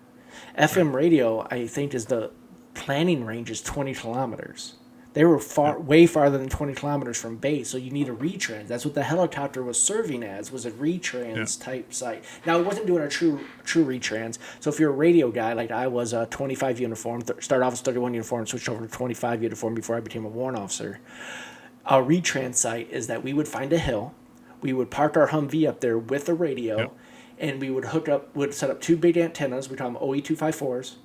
FM radio, I think, is the planning range is 20 kilometers. They were way farther than 20 kilometers from base, so you need a retrans. That's what the helicopter was serving as, was a retrans type site. Now, it wasn't doing a true retrans, so if you're a radio guy, like I was, a 25 uniform, started off as 31 uniform, switched over to 25 uniform before I became a warrant officer. A retrans site is that we would find a hill, we would park our Humvee up there with a radio, and we would set up two big antennas, we call them OE254s,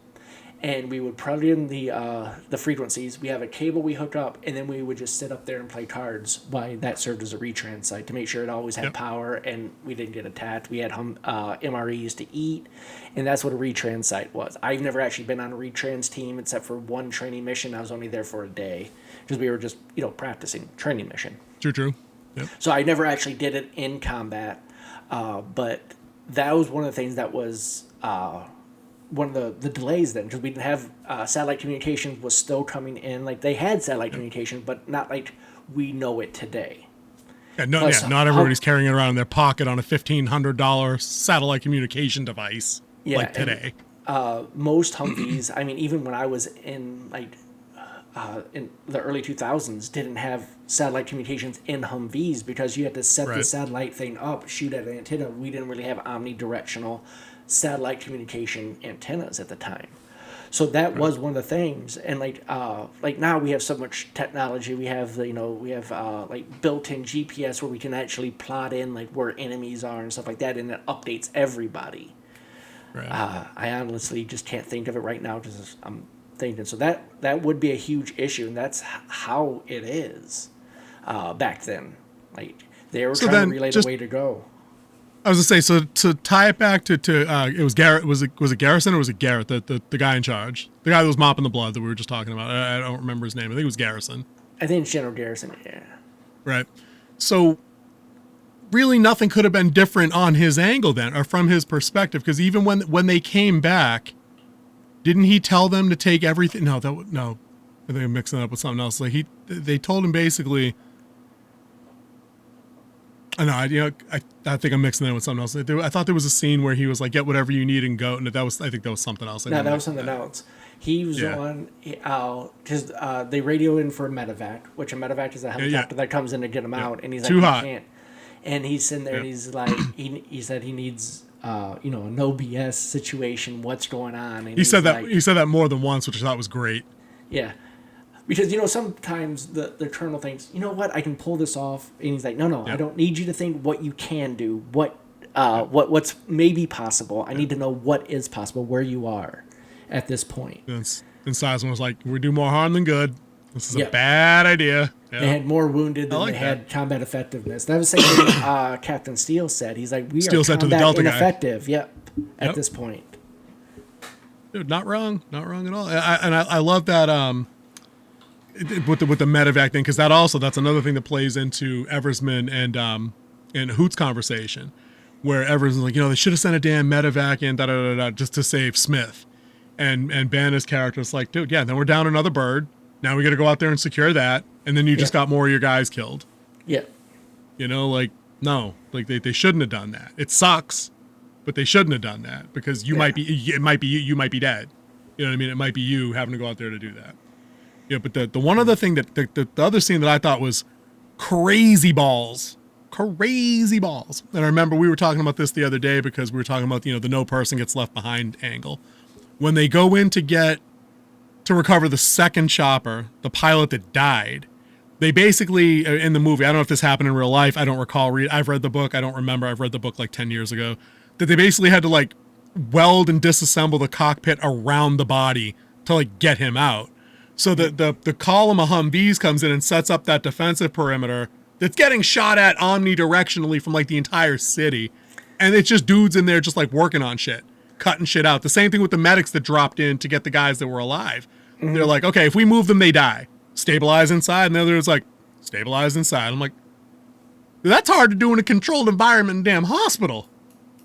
and we would plug in the frequencies. We have a cable we hook up, and then we would just sit up there and play cards while that served as a retrans site to make sure it always had power and we didn't get attacked. We had MREs to eat, and that's what a retrans site was. I've never actually been on a retrans team except for one training mission. I was only there for a day because we were just, practicing training mission. True. Yep. So I never actually did it in combat, but that was one of the things that was... one of the delays then, because we didn't have satellite communication was still coming in. Like, they had satellite communication, but not like we know it today. Not everybody's carrying it around in their pocket on a $1,500 satellite communication device like today. Most Humvees, I mean, even when I was in in the early 2000s, didn't have satellite communications in Humvees because you had to set the satellite thing up, shoot at an antenna. We didn't really have omnidirectional satellite communication antennas at the time. So that was one of the things. And like now we have so much technology. We have built-in GPS where we can actually plot in like where enemies are and stuff like that, and it updates everybody. I honestly just can't think of it right now because I'm thinking. So that would be a huge issue, and that's how it is back then. Like, they were trying to relay the way to go. I was gonna say, so to tie it back to it was Garrett. Was it Garrison or was it Garrett, the guy in charge, the guy that was mopping the blood that we were just talking about? I don't remember his name. I think it was Garrison. I think it's General Garrison. Yeah. Right. So really, nothing could have been different on his angle then, or from his perspective, because even when they came back, didn't he tell them to take everything? No. I think I'm mixing it up with something else. Like they told him basically. I think I'm mixing that with something else. I thought there was a scene where he was like, "Get whatever you need and go." And I think that was something else. No, that was something else. He was on because they radio in for a medevac, which a medevac is a helicopter that comes in to get him out, and he's like, "Too hot." Can't. And he's sitting there, and he's like, he said he needs a no BS situation. What's going on? And he said that he said that more than once, which I thought was great. Yeah. Because, sometimes the colonel thinks, you know what, I can pull this off. And he's like, no, I don't need you to think what you can do, what's maybe possible. I need to know what is possible, where you are at this point. And Sizemore was like, we do more harm than good. This is Yeah. a bad idea. Yeah. They had more wounded than like they had that. combat effectiveness. That was the same thing Captain Steele said. He's like, we Steele are said to the combat Delta guy. ineffective. Yep. At Yep. this point. Dude, not wrong at all. I love that with the medevac thing, because that's another thing that plays into Eversman and Hoot's conversation, where Eversman's like, they should have sent a damn medevac in just to save Smith, and Banner's character is like, dude, yeah, then we're down another bird. Now we got to go out there and secure that, and then you just got more of your guys killed. Yeah. No, they shouldn't have done that. It sucks. But they shouldn't have done that, because you might be dead. You know what I mean? It might be you having to go out there to do that. Yeah, but the one other thing the other scene that I thought was crazy balls. And I remember we were talking about this the other day, because we were talking about, the no person gets left behind angle. When they go in to recover the second chopper, the pilot that died, they basically, in the movie, I don't know if this happened in real life, I don't recall, I've read the book, I don't remember, I've read the book like 10 years ago, that they basically had to weld and disassemble the cockpit around the body to get him out. So the column of Humvees comes in and sets up that defensive perimeter that's getting shot at omnidirectionally from the entire city. And it's just dudes in there just working on shit, cutting shit out. The same thing with the medics that dropped in to get the guys that were alive. Mm-hmm. They're like, okay, if we move them, they die. Stabilize inside. And the other is stabilize inside. I'm like, that's hard to do in a controlled environment in a damn hospital.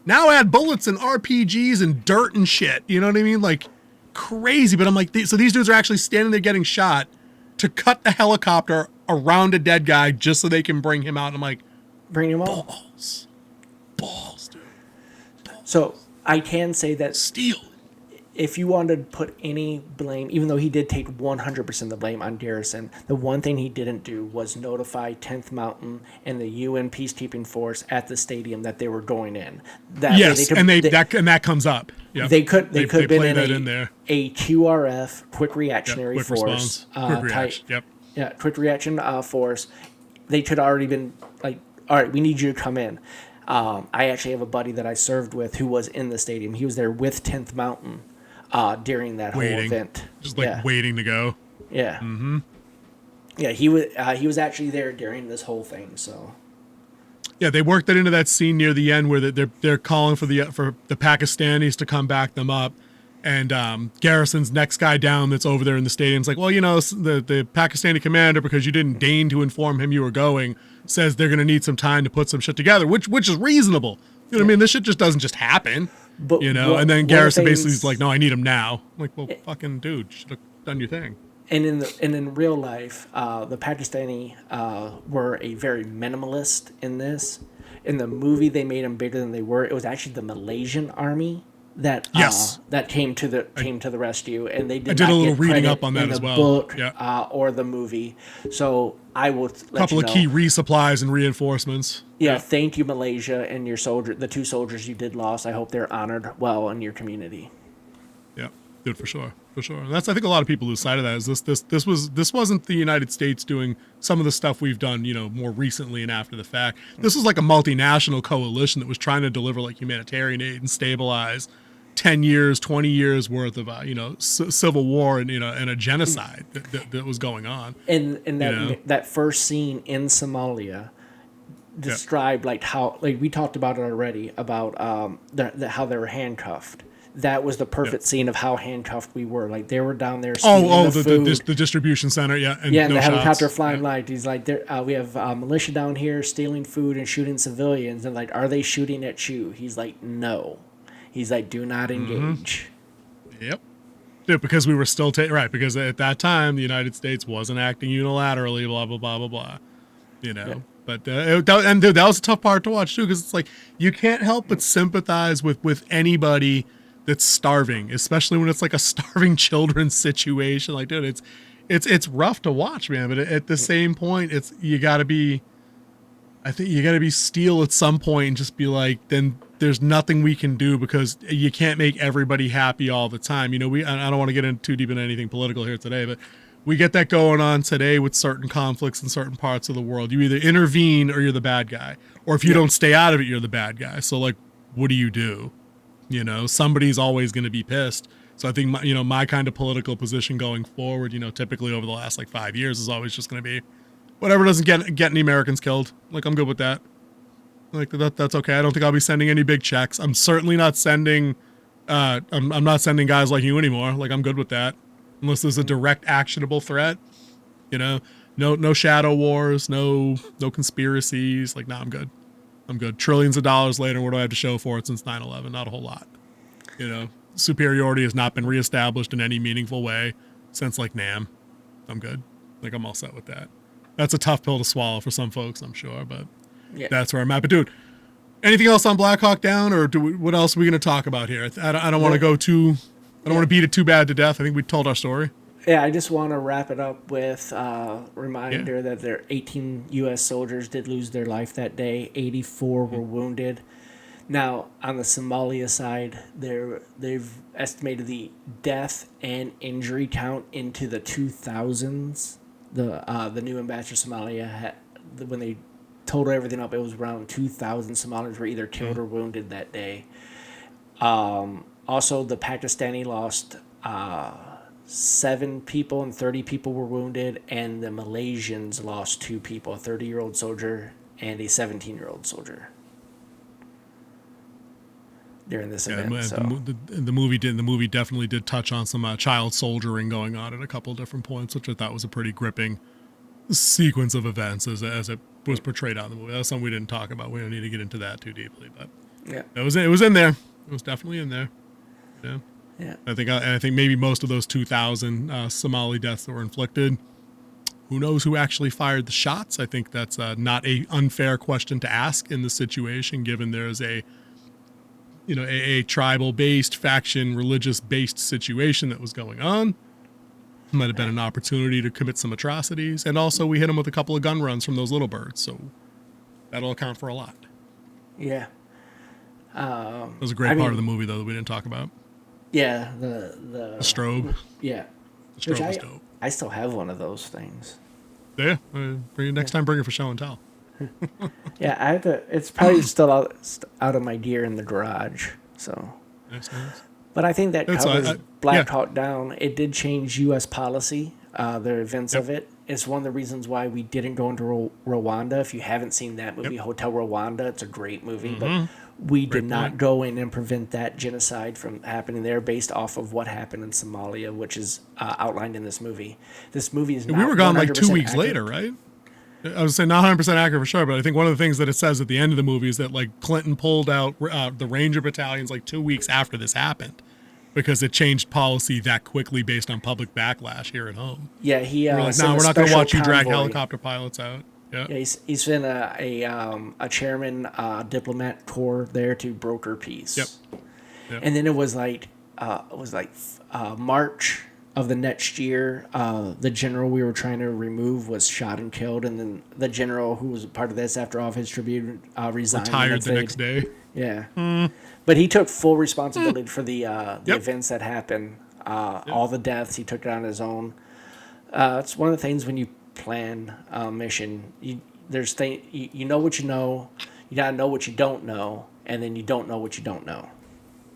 Now add bullets and RPGs and dirt and shit. You know what I mean? Crazy. But I'm like, so these dudes are actually standing there getting shot to cut the helicopter around a dead guy just so they can bring him out. And I'm like, bring him out. Balls, dude. So I can say that Steel. If you wanted to put any blame, even though he did take 100% of the blame on Garrison, the one thing he didn't do was notify 10th Mountain and the UN peacekeeping force at the stadium that they were going in. That comes up. Yep. They could have been in there. A QRF, quick reactionary quick force, quick reaction. type, quick reaction force. They could already been all right, we need you to come in. I actually have a buddy that I served with who was in the stadium. He was there with 10th Mountain. During that whole event, just waiting to go. Yeah. Mm-hmm. Yeah, he was actually there during this whole thing. So. Yeah, they worked that into that scene near the end where they're calling for the Pakistanis to come back them up, and Garrison's next guy down that's over there in the stadium's like, well, the Pakistani commander, because you didn't deign to inform him you were going, says they're gonna need some time to put some shit together, which is reasonable. You know what I mean? This shit just doesn't just happen. But and then Garrison basically is like, no, I need him now. I'm like, well, fucking dude, should have done your thing. And in real life, the Pakistani were a very minimalist in this. In the movie, they made them bigger than they were. It was actually the Malaysian army that came to the rescue, and they did. I did not a little reading up on that as well. Book, or the movie. So I will let couple of key resupplies and reinforcements. Yeah, thank you, Malaysia, and your the 2 soldiers you did lost. I hope they're honored well in your community. Yeah, good for sure. And that's, I think, a lot of people lose sight of that. Is this wasn't the United States doing some of the stuff we've done, more recently and after the fact. This was a multinational coalition that was trying to deliver humanitarian aid and stabilize 10 years, 20 years worth of civil war and and a genocide that was going on. And that first scene in Somalia described how we talked about it already about how they were handcuffed. That was the perfect scene of how handcuffed we were. They were down there stealing the food. The distribution center, and and the helicopter flying light. He's like, we have militia down here stealing food and shooting civilians. And are they shooting at you? He's like, no. He's like, do not engage. Yep. Yeah, because we were still because at that time the United States wasn't acting unilaterally. Blah blah blah blah blah. But that was a tough part to watch too, because it's you can't help but sympathize with anybody that's starving, especially when it's a starving children's situation. Dude, it's rough to watch, man. But at the same point, you gotta be Steel at some point and just be then there's nothing we can do, because you can't make everybody happy all the time. I don't want to get too deep into anything political here today, but we get that going on today with certain conflicts in certain parts of the world. You either intervene or you're the bad guy, or if you don't stay out of it, you're the bad guy. So what do you do? Somebody's always going to be pissed. So I think my kind of political position going forward, typically over the last like 5 years is always just going to be whatever doesn't get any Americans killed. Like, I'm good with that. Like that's okay. I don't think I'll be sending any big checks. I'm certainly not sending I'm not sending guys like you anymore. Like, I'm good with that. Unless there's a direct actionable threat, no shadow wars, no conspiracies. Like, nah, I'm good. I'm good. Trillions of dollars later, what do I have to show for it since 9/11? Not a whole lot. Superiority has not been reestablished in any meaningful way since like Nam. I'm good. Like, I'm all set with that. That's a tough pill to swallow for some folks, I'm sure, but that's where I'm at. But dude, anything else on Black Hawk Down, or what else are we going to talk about here? I don't want to go too. I don't want to beat it too bad to death. I think we told our story. Yeah, I just want to wrap it up with a reminder that there 18 U.S. soldiers did lose their life that day. 84 were wounded. Now, on the Somalia side, they've estimated the death and injury count into the 2000s. The new ambassador to Somalia, when they totaled everything up, it was around 2,000 Somalians were either killed or wounded that day. Also, the Pakistani lost 7 people and 30 people were wounded, and the Malaysians lost 2 people, a 30-year-old soldier and a 17-year-old soldier during this event. The movie definitely did touch on some child soldiering going on at a couple different points, which I thought was a pretty gripping sequence of events as it was portrayed on the movie. That's something we didn't talk about. We don't need to get into that too deeply, but it was in there. It was definitely in there. Yeah. I think maybe most of those 2,000 Somali deaths that were inflicted. Who knows who actually fired the shots? I think that's not a unfair question to ask in this situation, given there's a tribal-based, faction, religious-based situation that was going on. Might have been an opportunity to commit some atrocities. And also, we hit them with a couple of gun runs from those little birds. So that'll account for a lot. Yeah. That was a great part of the movie, though, that we didn't talk about. Yeah, the strobe. Yeah. The strobe was dope. I still have one of those things. Yeah. Next time, bring it for show and tell. Yeah, I have to. It's probably still out of my gear in the garage. So. Nice. But I think that covers Black Hawk Down. It did change U.S. policy, the events of it. It's one of the reasons why we didn't go into Rwanda. If you haven't seen that movie, Hotel Rwanda, it's a great movie. But we did not go in and prevent that genocide from happening there based off of what happened in Somalia, which is outlined in this movie. This movie is not We were gone like 2 weeks accurate. later, right? I was saying not 100% accurate for sure, but I think one of the things that it says at the end of the movie is that like Clinton pulled out the Ranger battalions like 2 weeks after this happened because it changed policy that quickly based on public backlash here at home. Yeah, he we're like, no, we're not going to watch you drag helicopter pilots out. Yeah, he's been a chairman diplomat corps there to broker peace. Yep. And then it was like March of the next year, the general we were trying to remove was shot and killed, and then the general who was part of this after off his tribute resigned. Retired the next day. Yeah. But he took full responsibility for the events that happened, all the deaths. He took it on his own. It's one of the things when you plan a mission, you know what you know, you gotta know what you don't know, and then you don't know what you don't know.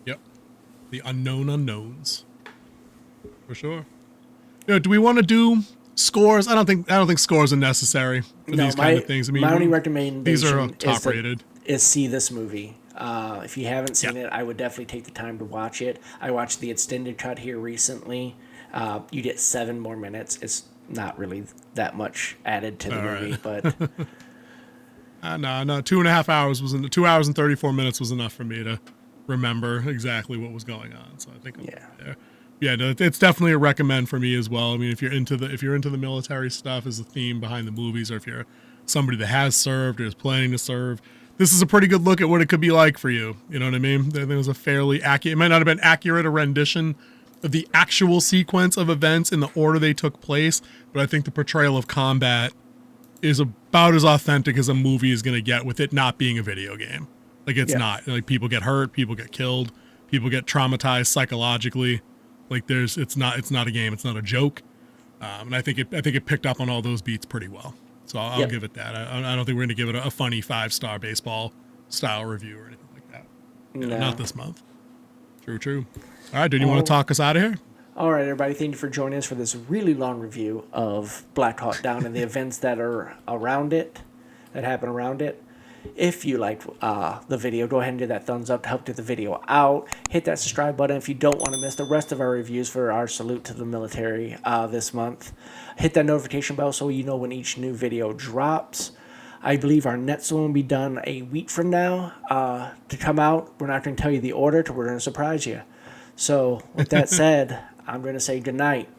Yep. The unknown unknowns. For sure. Do we want to do scores? I don't think scores are necessary for these kind of things. I mean, my only recommendation these are top rated. Is see this movie. If you haven't seen it, I would definitely take the time to watch it. I watched the extended cut here recently. You get 7 more minutes. It's not really that much added to the movie, but no, 2.5 hours 2 hours and 34 minutes was enough for me to remember exactly what was going on. So I think I'm there. Yeah, no, it's definitely a recommend for me as well. I mean, if you're into the military stuff as a theme behind the movies, or if you're somebody that has served or is planning to serve, this is a pretty good look at what it could be like for you. You know what I mean? There was a fairly accurate, it might not have been accurate a rendition of the actual sequence of events in the order they took place, but I think the portrayal of combat is about as authentic as a movie is going to get with it not being a video game. Like, it's not. Like, people get hurt, people get killed, people get traumatized psychologically. Like, it's not a game, it's not a joke, and I think it picked up on all those beats pretty well. So I'll give it that. I don't think we're going to give it a funny 5-star baseball style review or anything like that. No. Not this month. True. All right, dude, you want to talk us out of here? All right, everybody. Thank you for joining us for this really long review of Black Hawk Down and the events that are around it, that happen around it. If you liked the video, go ahead and do that thumbs up to help get the video out. Hit that subscribe button if you don't want to miss the rest of our reviews for our salute to the military this month. Hit that notification bell so you know when each new video drops. I believe our next one will be done a week from now to come out. We're not going to tell you the order, but we're going to surprise you. So with that said, I'm going to say goodnight.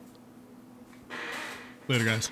Later, guys.